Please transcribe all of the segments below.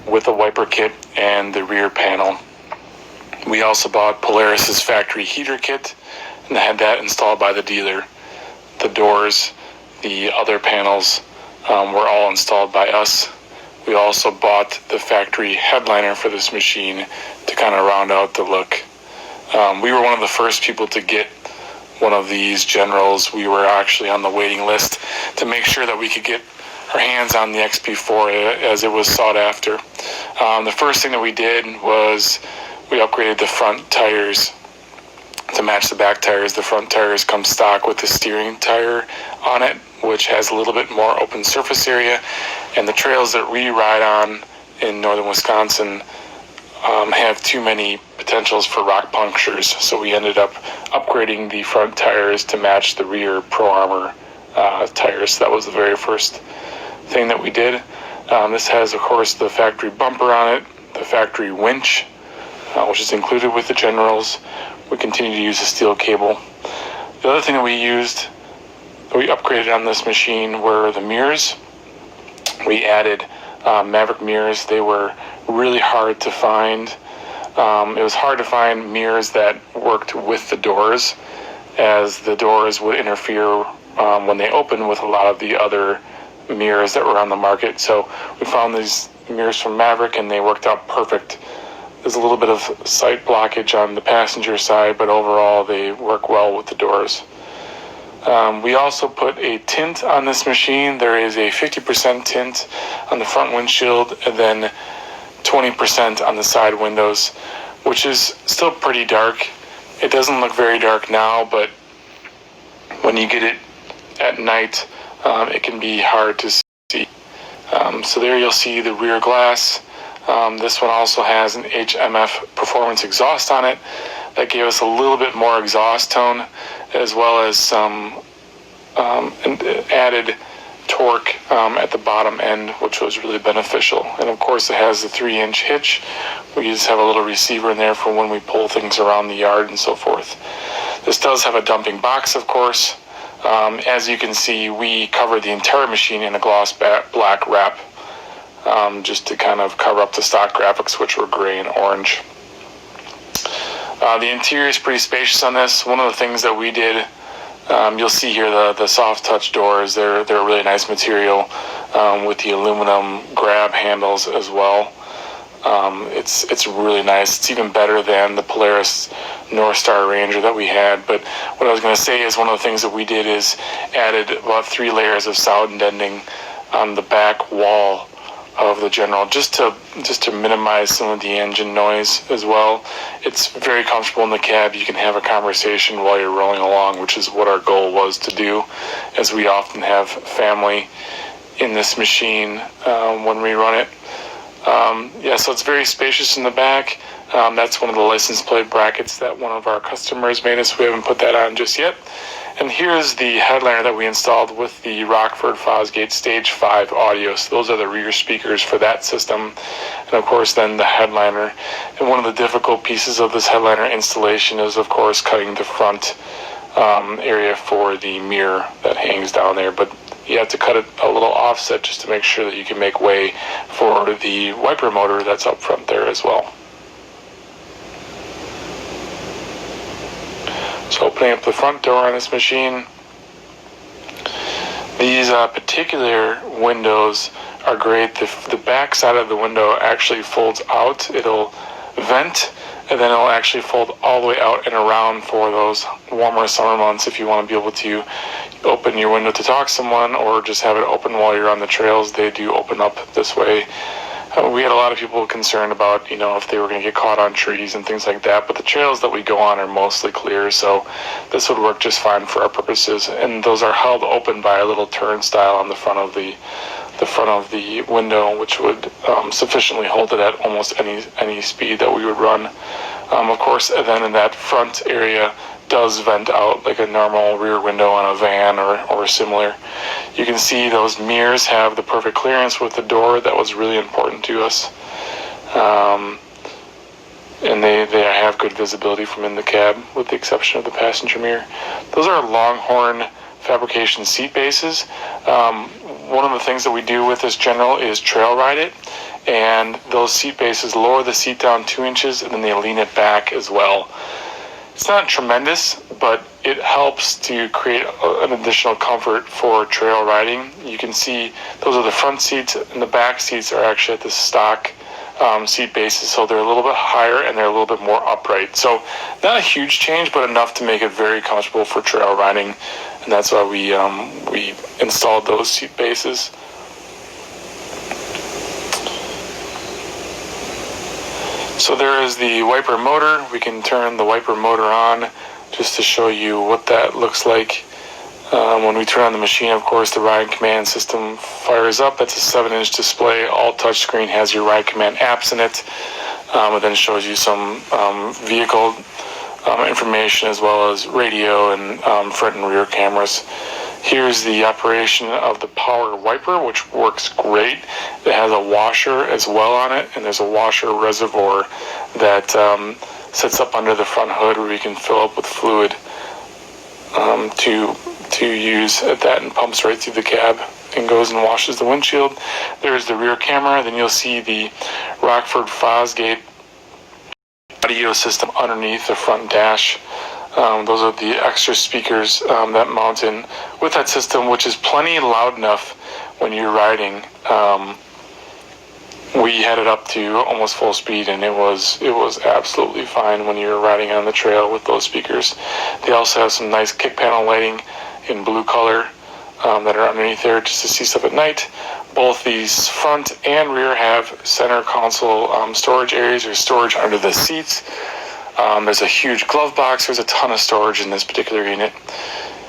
with a wiper kit and the rear panel. We also bought Polaris's factory heater kit and had that installed by the dealer. The doors, the other panels were all installed by us. We also bought the factory headliner for this machine to kind of round out the look. We were one of the first people to get one of these Generals. We were actually on the waiting list to make sure that we could get our hands on the XP4 as it was sought after. The first thing that we did was we upgraded the front tires to match the back tires. The front tires come stock with the steering tire on it, which has a little bit more open surface area, and the trails that we ride on in northern Wisconsin have too many potentials for rock punctures, so we ended up upgrading the front tires to match the rear Pro Armor tires. So that was the very first thing that we did. This has, of course, the factory bumper on it, the factory winch, which is included with the Generals. We continue to use a steel cable. The other thing that we upgraded on this machine were the mirrors. We added Maverick mirrors. They were really hard to find. It was hard to find mirrors that worked with the doors, as the doors would interfere when they opened with a lot of the other mirrors that were on the market. So we found these mirrors from Maverick and they worked out perfect. There's a little bit of sight blockage on the passenger side, but overall they work well with the doors. We also put a tint on this machine. There is a 50% tint on the front windshield and then 20% on the side windows, which is still pretty dark. It doesn't look very dark now, but when you get it at night, it can be hard to see. So there you'll see the rear glass. This one also has an HMF performance exhaust on it that gave us a little bit more exhaust tone, as well as some added torque at the bottom end, which was really beneficial. And of course it has the 3-inch hitch. We just have a little receiver in there for when we pull things around the yard and so forth. This does have a dumping box, of course. As you can see, we covered the entire machine in a gloss black wrap, just to kind of cover up the stock graphics, which were gray and orange. The interior is pretty spacious on this. One of the things that we did, you'll see here the soft touch doors. They're a really nice material with the aluminum grab handles as well. It's really nice. It's even better than the Polaris North Star Ranger that we had. But what I was going to say is one of the things that we did is added about 3 layers of solid indenting on the back wall of the General, just to minimize some of the engine noise as well. It's very comfortable in the cab. You can have a conversation while you're rolling along, which is what our goal was to do, as we often have family in this machine when we run it. So it's very spacious in the back. That's one of the license plate brackets that one of our customers made us. We haven't put that on just yet. And here's the headliner that we installed with the Rockford Fosgate Stage 5 audio. So those are the rear speakers for that system. And of course then the headliner. And one of the difficult pieces of this headliner installation is of course cutting the front area for the mirror that hangs down there. But you have to cut it a little offset just to make sure that you can make way for the wiper motor that's up front there as well. So opening up the front door on this machine, these particular windows are great. The back side of the window actually folds out. It'll vent and then it'll actually fold all the way out and around for those warmer summer months if you want to be able to open your window to talk to someone or just have it open while you're on the trails. They do open up this way. We had a lot of people concerned about, if they were going to get caught on trees and things like that, but the trails that we go on are mostly clear, so this would work just fine for our purposes. And those are held open by a little turnstile on the front of the window, which would sufficiently hold it at almost any speed that we would run. Of course, and then in that front area does vent out like a normal rear window on a van or similar. You can see those mirrors have the perfect clearance with the door. That was really important to us. And they have good visibility from in the cab, with the exception of the passenger mirror. Those are Longhorn fabrication seat bases. One of the things that we do with this General is trail ride it, and those seat bases lower the seat down 2 inches, and then they lean it back as well. It's not tremendous, but it helps to create an additional comfort for trail riding. You can see those are the front seats, and the back seats are actually at the stock seat bases, so they're a little bit higher and they're a little bit more upright. So not a huge change, but enough to make it very comfortable for trail riding, and that's why we installed those seat bases. So there is the wiper motor. We can turn the wiper motor on just to show you what that looks like. When we turn on the machine, of course, the ride command system fires up. That's a 7-inch display, all touchscreen, has your ride command apps in it. It then shows you some vehicle information as well as radio and front and rear cameras. Here's the operation of the power wiper, which works great. It has a washer as well on it, and there's a washer reservoir that sits up under the front hood where we can fill up with fluid to use at that, and pumps right through the cab and goes and washes the windshield. There's the rear camera. Then you'll see the Rockford Fosgate audio system underneath the front dash. Those are the extra speakers that mount in with that system, which is plenty loud enough when you're riding. We had it up to almost full speed, and it was absolutely fine when you're riding on the trail with those speakers. They also have some nice kick panel lighting in blue color that are underneath there just to see stuff at night. Both these front and rear have center console storage areas, or storage under the seats. There's a huge glove box. There's a ton of storage in this particular unit.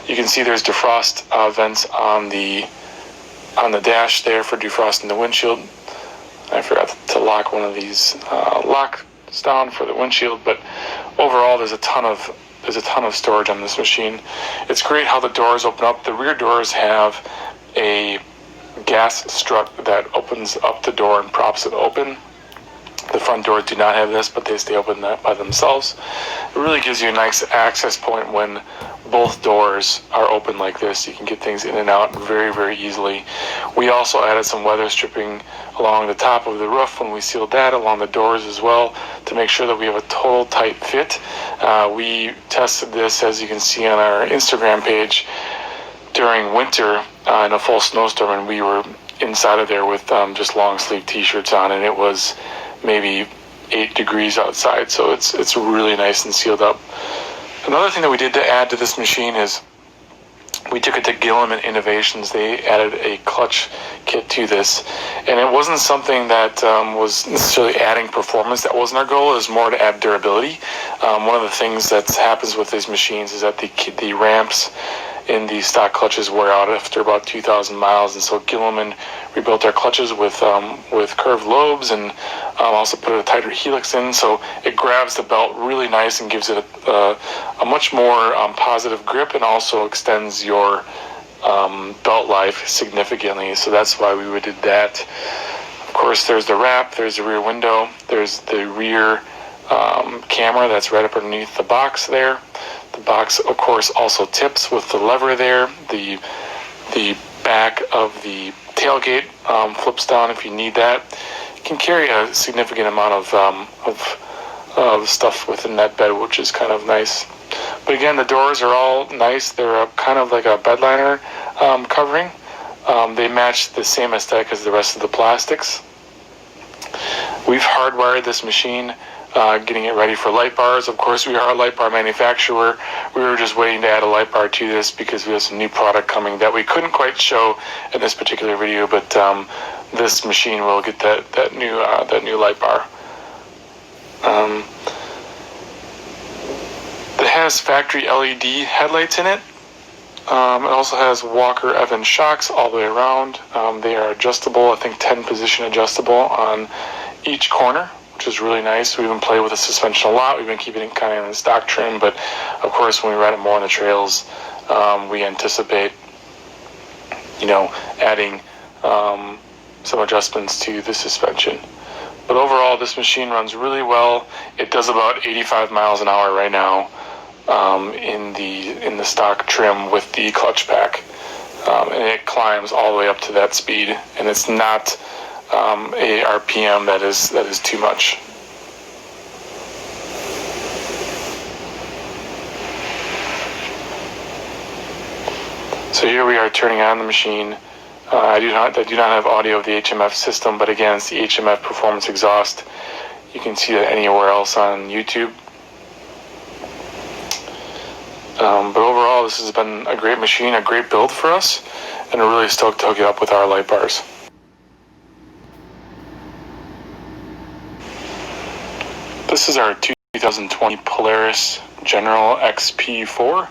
You can see there's defrost vents on the dash there for defrosting the windshield. I forgot to lock one of these locks down for the windshield, but overall there's a ton of storage on this machine. It's great how the doors open up. The rear doors have a gas strut that opens up the door and props it open. The front doors do not have this, but they stay open by themselves. It really gives you a nice access point when both doors are open like this. You can get things in and out very, very easily. We also added some weather stripping along the top of the roof when we sealed that, along the doors as well, to make sure that we have a total tight fit. We tested this, as you can see on our Instagram page, during winter in a full snowstorm, and we were inside of there with just long sleeve t-shirts on, and it was maybe 8 degrees outside, so it's really nice and sealed up. Another thing that we did to add to this machine is we took it to Gilliman Innovations. They added a clutch kit to this, and it wasn't something that was necessarily adding performance. That wasn't our goal. It was more to add durability. One of the things that happens with these machines is that the ramps in the stock clutches wear out after about 2,000 miles, and so Gilliman rebuilt our clutches with curved lobes, and also put a tighter helix in, so it grabs the belt really nice and gives it a much more positive grip, and also extends your belt life significantly. So that's why we did that. Of course, there's the wrap, there's the rear window, there's the rear camera that's right up underneath the box there. The box, of course, also tips with the lever there. The back of the tailgate flips down if you need that. You can carry a significant amount of stuff within that bed, which is kind of nice. But again, the doors are all nice. They're kind of like a bed liner covering. They match the same aesthetic as the rest of the plastics. We've hardwired this machine, getting it ready for light bars. Of course, we are a light bar manufacturer. We were just waiting to add a light bar to this because we have some new product coming that we couldn't quite show in this particular video, but this machine will get that new light bar. It has factory LED headlights in it. It also has Walker Evans shocks all the way around. They are adjustable, I think 10 position adjustable on each corner, which is really nice. We've been playing with the suspension a lot. We've been keeping it kind of in stock trim, but of course when we ride it more on the trails, we anticipate, adding some adjustments to the suspension. But overall, this machine runs really well. It does about 85 miles an hour right now in the stock trim with the clutch pack, and it climbs all the way up to that speed. And it's not a RPM that is too much. So here we are turning on the machine. I do not have audio of the HMF system, but again, it's the HMF performance exhaust. You can see that anywhere else on YouTube. But overall, this has been a great machine, a great build for us, and we're really stoked to hook it up with our light bars. This is our 2020 Polaris General XP4.